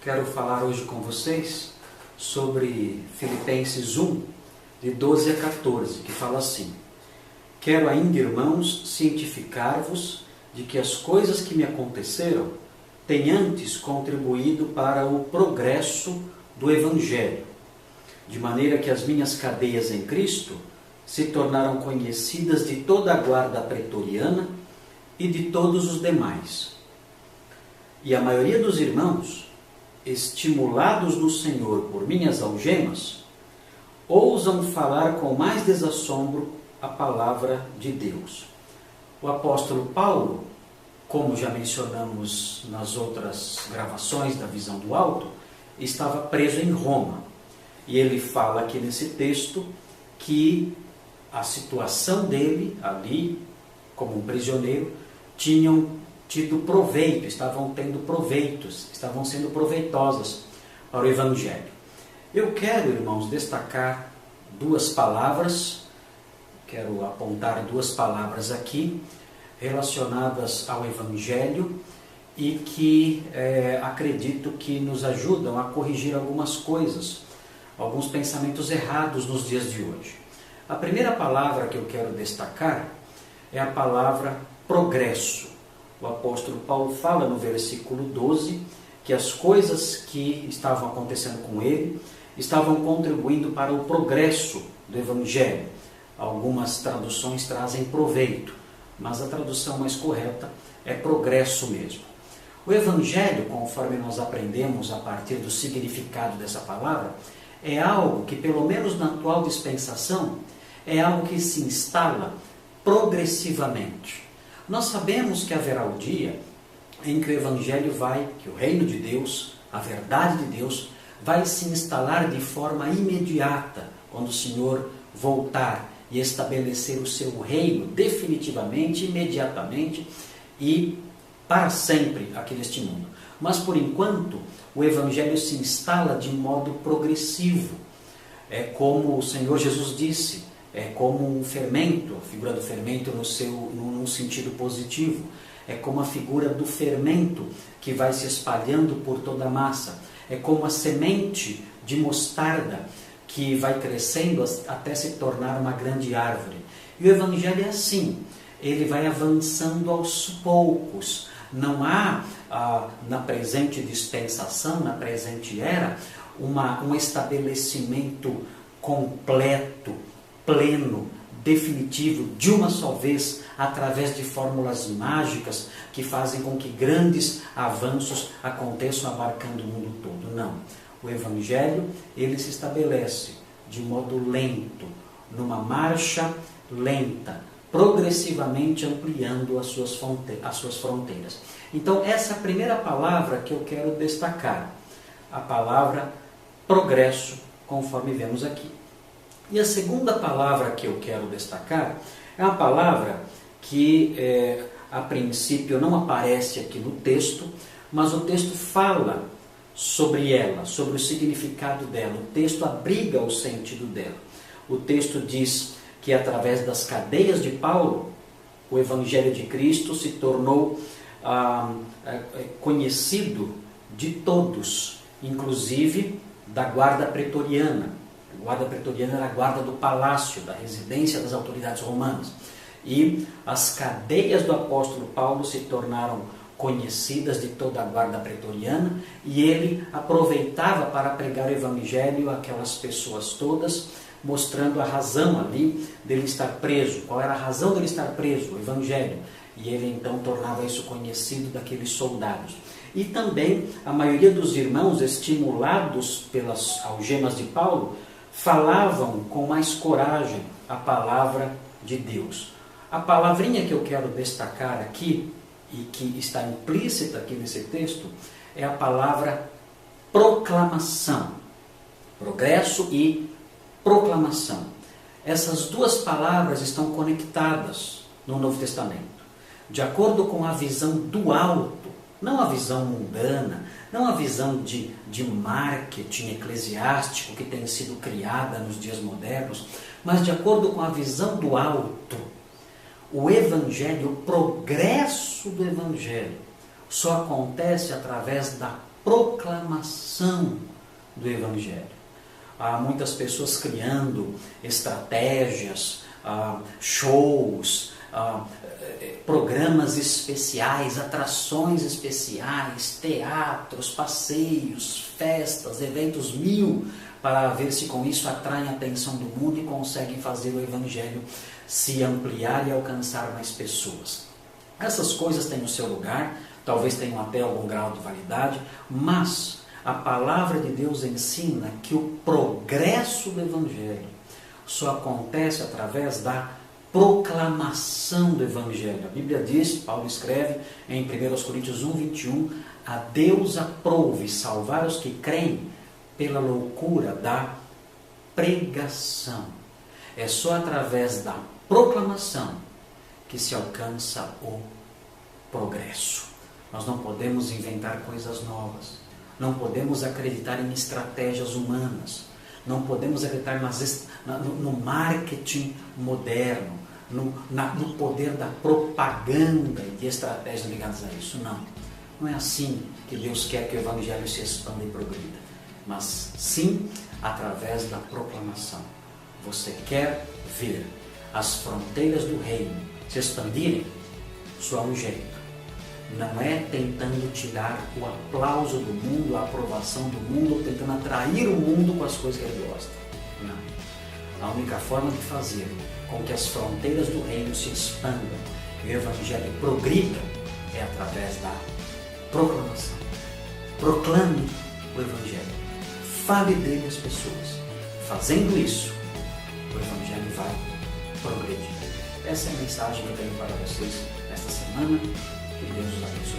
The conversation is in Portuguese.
Quero falar hoje com vocês sobre Filipenses 1, de 12 a 14, que fala assim: Quero ainda, irmãos, cientificar-vos de que as coisas que me aconteceram têm antes contribuído para o progresso do Evangelho, de maneira que as minhas cadeias em Cristo se tornaram conhecidas de toda a guarda pretoriana e de todos os demais. E a maioria dos irmãos, estimulados no Senhor por minhas algemas, ousam falar com mais desassombro a palavra de Deus. O apóstolo Paulo, como já mencionamos nas outras gravações da Visão do Alto, estava preso em Roma. E ele fala aqui nesse texto que a situação dele ali, como um prisioneiro, tinham tido proveito, estavam tendo proveitos, estavam sendo proveitosas para o Evangelho. Eu quero, irmãos, destacar duas palavras, quero apontar duas palavras aqui, relacionadas ao Evangelho e que acredito que nos ajudam a corrigir algumas coisas, alguns pensamentos errados nos dias de hoje. A primeira palavra que eu quero destacar é a palavra progresso. O apóstolo Paulo fala no versículo 12 que as coisas que estavam acontecendo com ele estavam contribuindo para o progresso do Evangelho. Algumas traduções trazem proveito, mas a tradução mais correta é progresso mesmo. O Evangelho, conforme nós aprendemos a partir do significado dessa palavra, é algo que, pelo menos na atual dispensação, é algo que se instala progressivamente. Nós sabemos que haverá o dia em que o Evangelho que o reino de Deus, a verdade de Deus, vai se instalar de forma imediata, quando o Senhor voltar e estabelecer o seu reino definitivamente, imediatamente e para sempre aqui neste mundo. Mas por enquanto, o Evangelho se instala de modo progressivo. É como o Senhor Jesus disse, é como um fermento, a figura do fermento num sentido positivo. É como a figura do fermento que vai se espalhando por toda a massa. É como a semente de mostarda que vai crescendo até se tornar uma grande árvore. E o Evangelho é assim, ele vai avançando aos poucos. Não há, na presente dispensação, na presente era, um estabelecimento completo, pleno, definitivo, de uma só vez, através de fórmulas mágicas que fazem com que grandes avanços aconteçam abarcando o mundo todo. Não. O Evangelho, ele se estabelece de modo lento, numa marcha lenta, progressivamente ampliando as suas fronteiras. Então, essa é a primeira palavra que eu quero destacar, a palavra progresso, conforme vemos aqui. E a segunda palavra que eu quero destacar é uma palavra que, a princípio, não aparece aqui no texto, mas o texto fala sobre ela, sobre o significado dela. O texto abriga o sentido dela. O texto diz que, através das cadeias de Paulo, o Evangelho de Cristo se tornou conhecido de todos, inclusive da guarda pretoriana. A guarda pretoriana era a guarda do palácio, da residência das autoridades romanas. E as cadeias do apóstolo Paulo se tornaram conhecidas de toda a guarda pretoriana, e ele aproveitava para pregar o Evangelho àquelas pessoas todas, mostrando a razão ali dele estar preso. Qual era a razão dele estar preso? O Evangelho. E ele então tornava isso conhecido daqueles soldados. E também a maioria dos irmãos, estimulados pelas algemas de Paulo, falavam com mais coragem a palavra de Deus. A palavrinha que eu quero destacar aqui, e que está implícita aqui nesse texto, é a palavra proclamação. Progresso e proclamação. Essas duas palavras estão conectadas no Novo Testamento. De acordo com a visão do alto, não a visão mundana, não a visão de marketing eclesiástico que tem sido criada nos dias modernos, mas de acordo com a visão do alto, o Evangelho, o progresso do Evangelho, só acontece através da proclamação do Evangelho. Há muitas pessoas criando estratégias, shows, programas especiais, atrações especiais, teatros, passeios, festas, eventos mil, para ver se com isso atraem a atenção do mundo e conseguem fazer o Evangelho se ampliar e alcançar mais pessoas. Essas coisas têm o seu lugar, talvez tenham até algum grau de validade, mas a palavra de Deus ensina que o progresso do Evangelho só acontece através da proclamação do Evangelho. A Bíblia diz, Paulo escreve em 1 Coríntios 1, 21, a Deus aprove salvar os que creem pela loucura da pregação. É só através da proclamação que se alcança o progresso. Nós não podemos inventar coisas novas. Não podemos acreditar em estratégias humanas. Não podemos acreditar no marketing moderno, no poder da propaganda e de estratégias ligadas a isso. Não. Não é assim que Deus quer que o Evangelho se expanda e progrida. Mas sim através da proclamação. Você quer ver as fronteiras do reino se expandirem? Só há um jeito. Não é tentando tirar o aplauso do mundo, a aprovação do mundo, ou tentando atrair o mundo com as coisas que ele gosta. Não. A única forma de fazer com que as fronteiras do reino se expandam e o Evangelho progrida é através da proclamação. Proclame o Evangelho. Fale dele às pessoas. Fazendo isso, o Evangelho vai progredir. Essa é a mensagem que eu tenho para vocês nesta semana. Que Deus os abençoe.